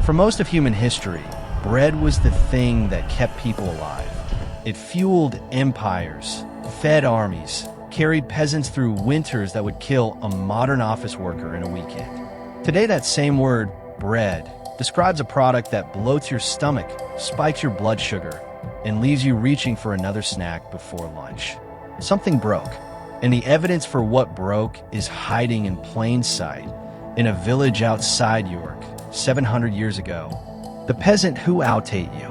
For most of human history, bread was the thing that kept people alive. It fueled empires, fed armies, carried peasants through winters that would kill a modern office worker in a weekend. Today, that same word, bread, describes a product that bloats your stomach, spikes your blood sugar, and leaves you reaching for another snack before lunch. Something broke, and the evidence for what broke is hiding in plain sight in a village outside York, 700 years ago. The peasant who ate you.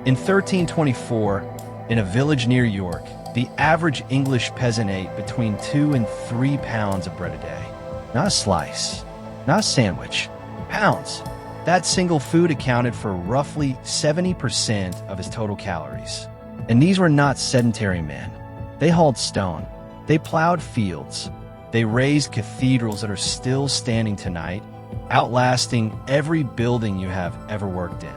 In 1324, in a village near York, the average English peasant ate between 2 and 3 pounds of bread a day. Not a slice, not a sandwich, pounds. That single food accounted for roughly 70% of his total calories. And these were not sedentary men. They hauled stone. They plowed fields. They raised cathedrals that are still standing tonight, outlasting every building you have ever worked in.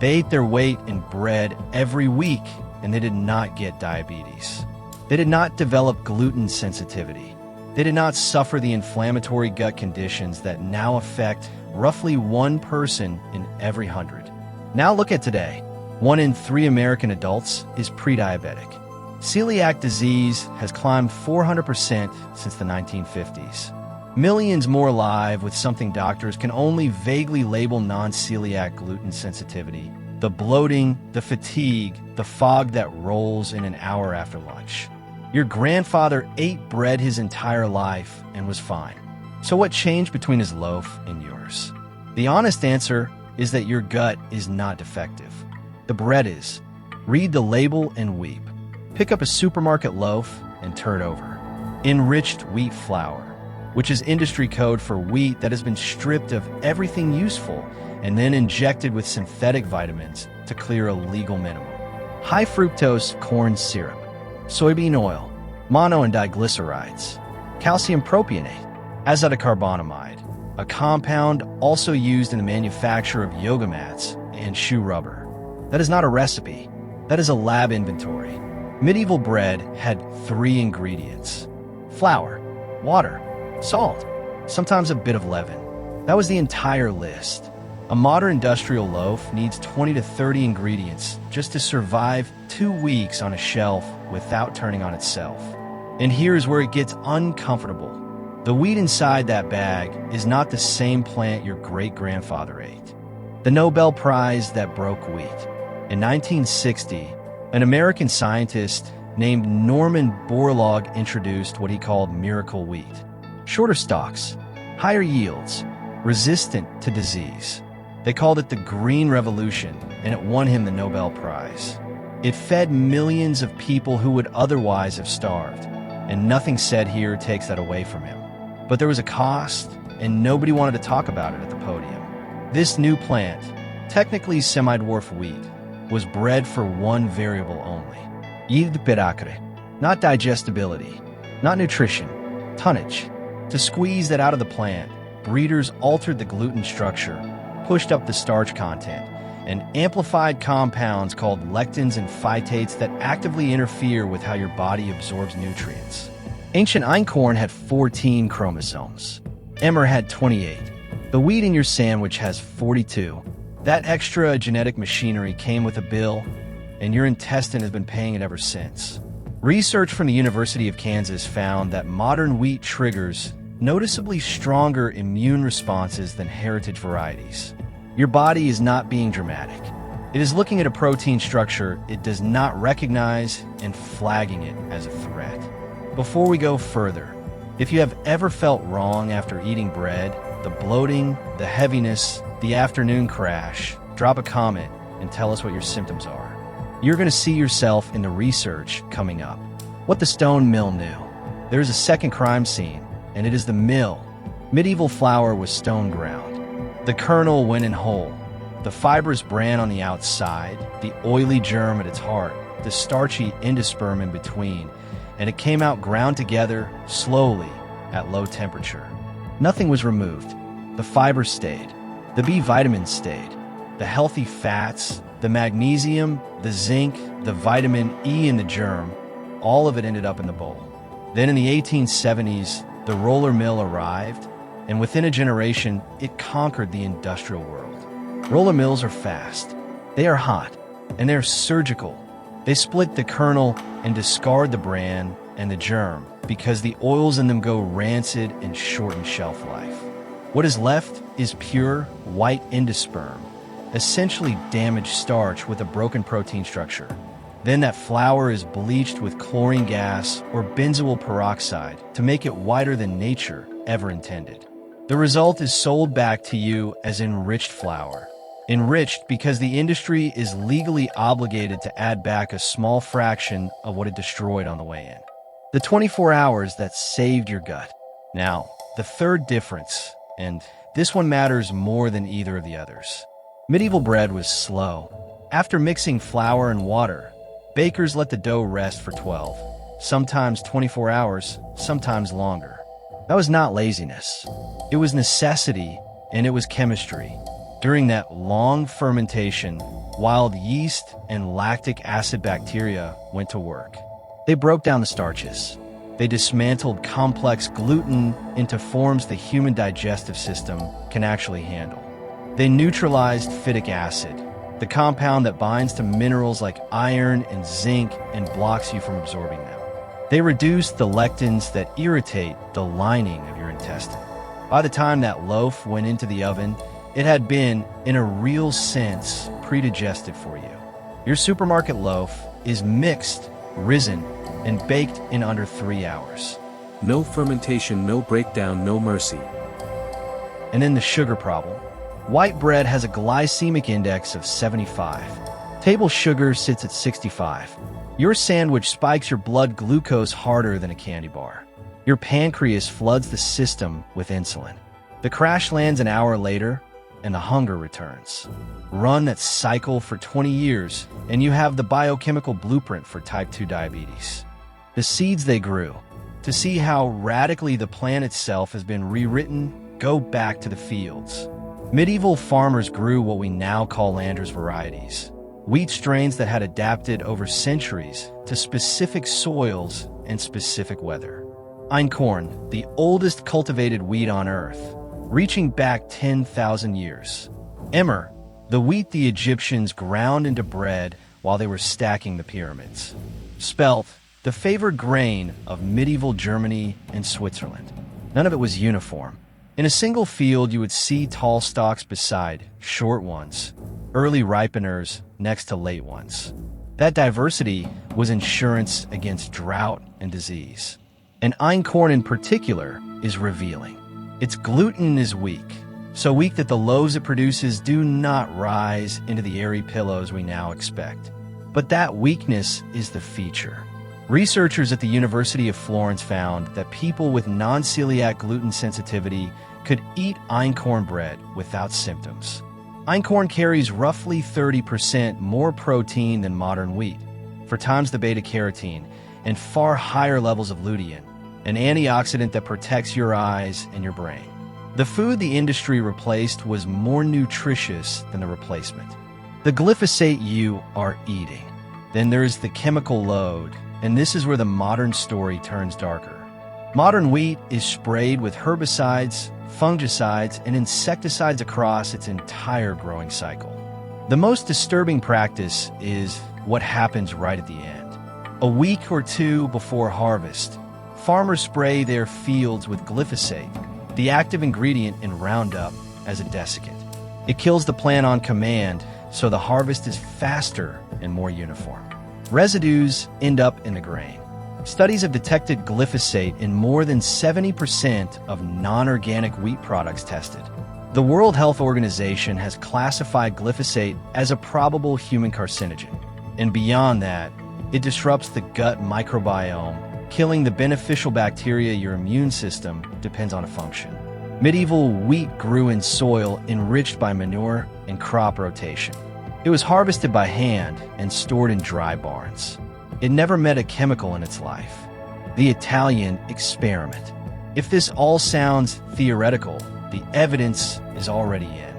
They ate their weight in bread every week, and they did not get diabetes. They did not develop gluten sensitivity. They did not suffer the inflammatory gut conditions that now affect roughly 1 person in every 100. Now look at today. 1 in 3 American adults is pre-diabetic. Celiac disease has climbed 400% since the 1950s. Millions more alive with something doctors can only vaguely label non-celiac gluten sensitivity. The bloating, the fatigue, the fog that rolls in an hour after lunch. Your grandfather ate bread his entire life and was fine. So what changed between his loaf and yours? The honest answer is that your gut is not defective. The bread is. Read the label and weep. Pick up a supermarket loaf and turn it over. Enriched wheat flour, which is industry code for wheat that has been stripped of everything useful and then injected with synthetic vitamins to clear a legal minimum. High fructose corn syrup, soybean oil, mono and diglycerides, calcium propionate, azotocarbonamide, a compound also used in the manufacture of yoga mats and shoe rubber. That is not a recipe. That is a lab inventory. Medieval bread had 3 ingredients: flour, water, salt, sometimes a bit of leaven. That was the entire list. A modern industrial loaf needs 20 to 30 ingredients just to survive 2 weeks on a shelf without turning on itself. And here's where it gets uncomfortable. The wheat inside that bag is not the same plant your great-grandfather ate. The Nobel Prize that broke wheat. In 1960, an American scientist named Norman Borlaug introduced what he called miracle wheat. Shorter stalks, higher yields, resistant to disease. They called it the Green Revolution, and it won him the Nobel Prize. It fed millions of people who would otherwise have starved, and nothing said here takes that away from him. But there was a cost, and nobody wanted to talk about it at the podium. This new plant, technically semi-dwarf wheat, was bred for one variable only. Yield piracre, not digestibility, not nutrition, tonnage. To squeeze that out of the plant, breeders altered the gluten structure, pushed up the starch content, and amplified compounds called lectins and phytates that actively interfere with how your body absorbs nutrients. Ancient einkorn had 14 chromosomes. Emmer had 28. The wheat in your sandwich has 42. That extra genetic machinery came with a bill, and your intestine has been paying it ever since. Research from the University of Kansas found that modern wheat triggers noticeably stronger immune responses than heritage varieties. Your body is not being dramatic. It is looking at a protein structure it does not recognize and flagging it as a threat. Before we go further, if you have ever felt wrong after eating bread, the bloating, the heaviness, the afternoon crash, drop a comment and tell us what your symptoms are. You're going to see yourself in the research coming up. What the stone mill knew. There is a second crime scene, and it is the mill. Medieval flour was stone ground. The kernel went in whole. The fibrous bran on the outside, the oily germ at its heart, the starchy endosperm in between, and it came out ground together, slowly, at low temperature. Nothing was removed. The fiber stayed. The B vitamins stayed. The healthy fats, the magnesium, the zinc, the vitamin E in the germ, all of it ended up in the bowl. Then in the 1870s, the roller mill arrived, and within a generation, it conquered the industrial world. Roller mills are fast. They are hot, and they're surgical. They split the kernel and discard the bran and the germ because the oils in them go rancid and shorten shelf life. What is left is pure, white endosperm, essentially damaged starch with a broken protein structure. Then that flour is bleached with chlorine gas or benzoyl peroxide to make it whiter than nature ever intended. The result is sold back to you as enriched flour. Enriched because the industry is legally obligated to add back a small fraction of what it destroyed on the way in. The 24 hours that saved your gut. Now, the third difference, and this one matters more than either of the others. Medieval bread was slow. After mixing flour and water, bakers let the dough rest for 12, sometimes 24 hours, sometimes longer. That was not laziness. It was necessity, and it was chemistry. During that long fermentation, wild yeast and lactic acid bacteria went to work. They broke down the starches. They dismantled complex gluten into forms the human digestive system can actually handle. They neutralized phytic acid, the compound that binds to minerals like iron and zinc and blocks you from absorbing them. They reduced the lectins that irritate the lining of your intestine. By the time that loaf went into the oven, it had been, in a real sense, pre-digested for you. Your supermarket loaf is mixed, risen, and baked in under 3 hours. No fermentation, no breakdown, no mercy. And then the sugar problem. White bread has a glycemic index of 75. Table sugar sits at 65. Your sandwich spikes your blood glucose harder than a candy bar. Your pancreas floods the system with insulin. The crash lands an hour later, and the hunger returns. Run that cycle for 20 years, and you have the biochemical blueprint for type 2 diabetes. The seeds they grew. To see how radically the plan itself has been rewritten, go back to the fields. Medieval farmers grew what we now call Landers varieties, wheat strains that had adapted over centuries to specific soils and specific weather. Einkorn, the oldest cultivated wheat on Earth, reaching back 10,000 years. Emmer, the wheat the Egyptians ground into bread while they were stacking the pyramids. Spelt, the favored grain of medieval Germany and Switzerland. None of it was uniform. In a single field, you would see tall stalks beside short ones, early ripeners next to late ones. That diversity was insurance against drought and disease. And einkorn in particular is revealing. Its gluten is weak, so weak that the loaves it produces do not rise into the airy pillows we now expect. But that weakness is the feature. Researchers at the University of Florence found that people with non-celiac gluten sensitivity could eat einkorn bread without symptoms. Einkorn carries roughly 30% more protein than modern wheat, 4 times the beta-carotene, and far higher levels of lutein, an antioxidant that protects your eyes and your brain. The food the industry replaced was more nutritious than the replacement. The glyphosate you are eating. Then there's the chemical load, and this is where the modern story turns darker. Modern wheat is sprayed with herbicides, fungicides, and insecticides across its entire growing cycle. The most disturbing practice is what happens right at the end. A week or two before harvest, farmers spray their fields with glyphosate, the active ingredient in Roundup, as a desiccant. It kills the plant on command, so the harvest is faster and more uniform. Residues end up in the grain. Studies have detected glyphosate in more than 70% of non-organic wheat products tested. The World Health Organization has classified glyphosate as a probable human carcinogen. And beyond that, it disrupts the gut microbiome, killing the beneficial bacteria your immune system depends on to function. Medieval wheat grew in soil enriched by manure and crop rotation. It was harvested by hand and stored in dry barns. It never met a chemical in its life. The Italian experiment. If this all sounds theoretical, the evidence is already in.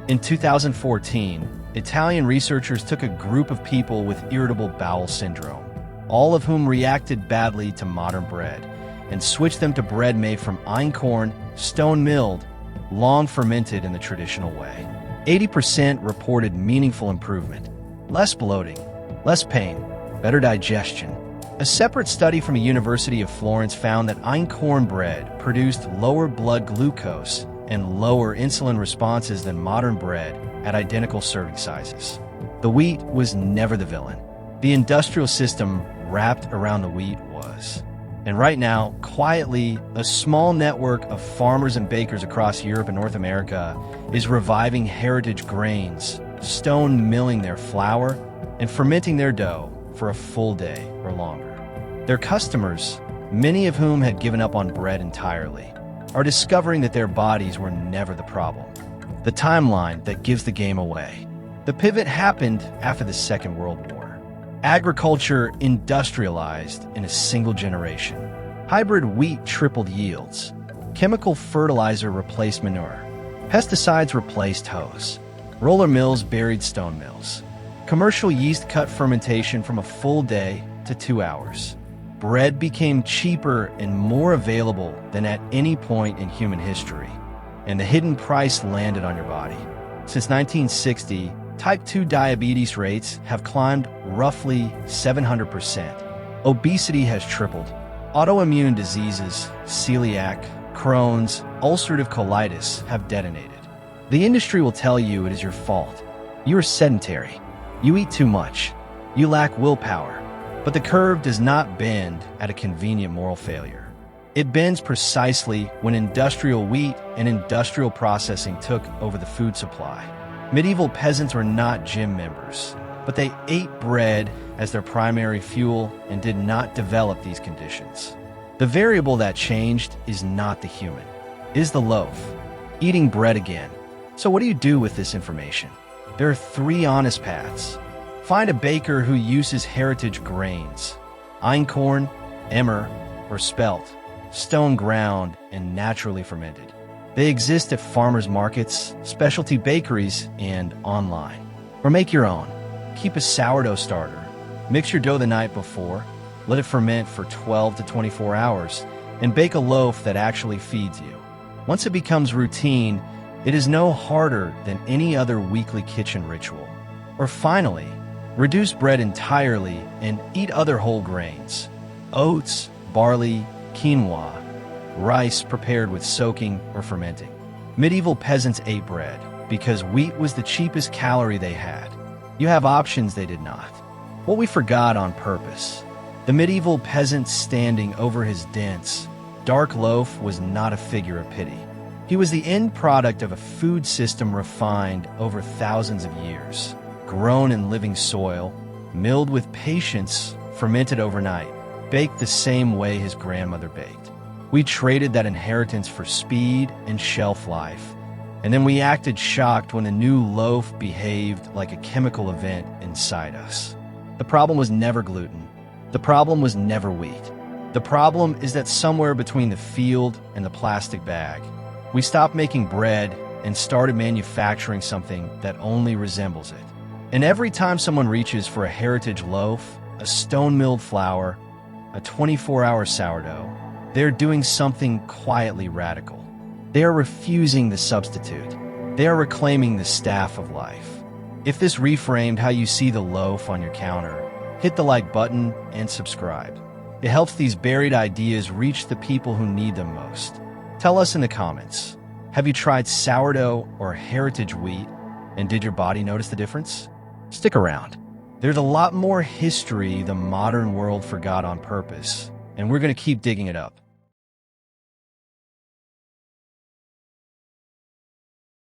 In 2014, Italian researchers took a group of people with irritable bowel syndrome, all of whom reacted badly to modern bread, and switched them to bread made from einkorn, stone-milled, long fermented in the traditional way. 80% reported meaningful improvement, less bloating, less pain, better digestion. A separate study from a University of Florence found that einkorn bread produced lower blood glucose and lower insulin responses than modern bread at identical serving sizes. The wheat was never the villain. The industrial system wrapped around the wheat was. And right now, quietly, a small network of farmers and bakers across Europe and North America is reviving heritage grains, stone milling their flour, and fermenting their dough for a full day or longer. Their customers, many of whom had given up on bread entirely, are discovering that their bodies were never the problem. The timeline that gives the game away. The pivot happened after the Second World War. Agriculture industrialized in a single generation. Hybrid wheat tripled yields. Chemical fertilizer replaced manure. Pesticides replaced hoes. Roller mills buried stone mills. Commercial yeast cut fermentation from a full day to 2 hours. Bread became cheaper and more available than at any point in human history, and the hidden price landed on your body. Since 1960, Type 2 diabetes rates have climbed roughly 700%. Obesity has tripled. Autoimmune diseases, celiac, Crohn's, ulcerative colitis have detonated. The industry will tell you it is your fault. You are sedentary. You eat too much. You lack willpower. But the curve does not bend at a convenient moral failure. It bends precisely when industrial wheat and industrial processing took over the food supply. Medieval peasants were not gym members, but they ate bread as their primary fuel and did not develop these conditions. The variable that changed is not the human, it is the loaf. Eating bread again. So what do you do with this information? There are 3 honest paths. Find a baker who uses heritage grains, einkorn, emmer, or spelt, stone ground and naturally fermented. They exist at farmers markets, specialty bakeries, and online. Or make your own. Keep a sourdough starter. Mix your dough the night before, let it ferment for 12 to 24 hours, and bake a loaf that actually feeds you. Once it becomes routine, it is no harder than any other weekly kitchen ritual. Or finally, reduce bread entirely and eat other whole grains. Oats, barley, quinoa, rice prepared with soaking or fermenting. Medieval peasants ate bread because wheat was the cheapest calorie they had. You have options they did not. What we forgot on purpose. The medieval peasant standing over his dense, dark loaf was not a figure of pity. He was the end product of a food system refined over thousands of years, grown in living soil, milled with patience, fermented overnight, baked the same way his grandmother baked. We traded that inheritance for speed and shelf life, and then we acted shocked when a new loaf behaved like a chemical event inside us. The problem was never gluten. The problem was never wheat. The problem is that somewhere between the field and the plastic bag, we stopped making bread and started manufacturing something that only resembles it. And every time someone reaches for a heritage loaf, a stone-milled flour, a 24-hour sourdough, they're doing something quietly radical. They are refusing the substitute. They are reclaiming the staff of life. If this reframed how you see the loaf on your counter, hit the like button and subscribe. It helps these buried ideas reach the people who need them most. Tell us in the comments, have you tried sourdough or heritage wheat, and did your body notice the difference? Stick around. There's a lot more history the modern world forgot on purpose, and we're going to keep digging it up.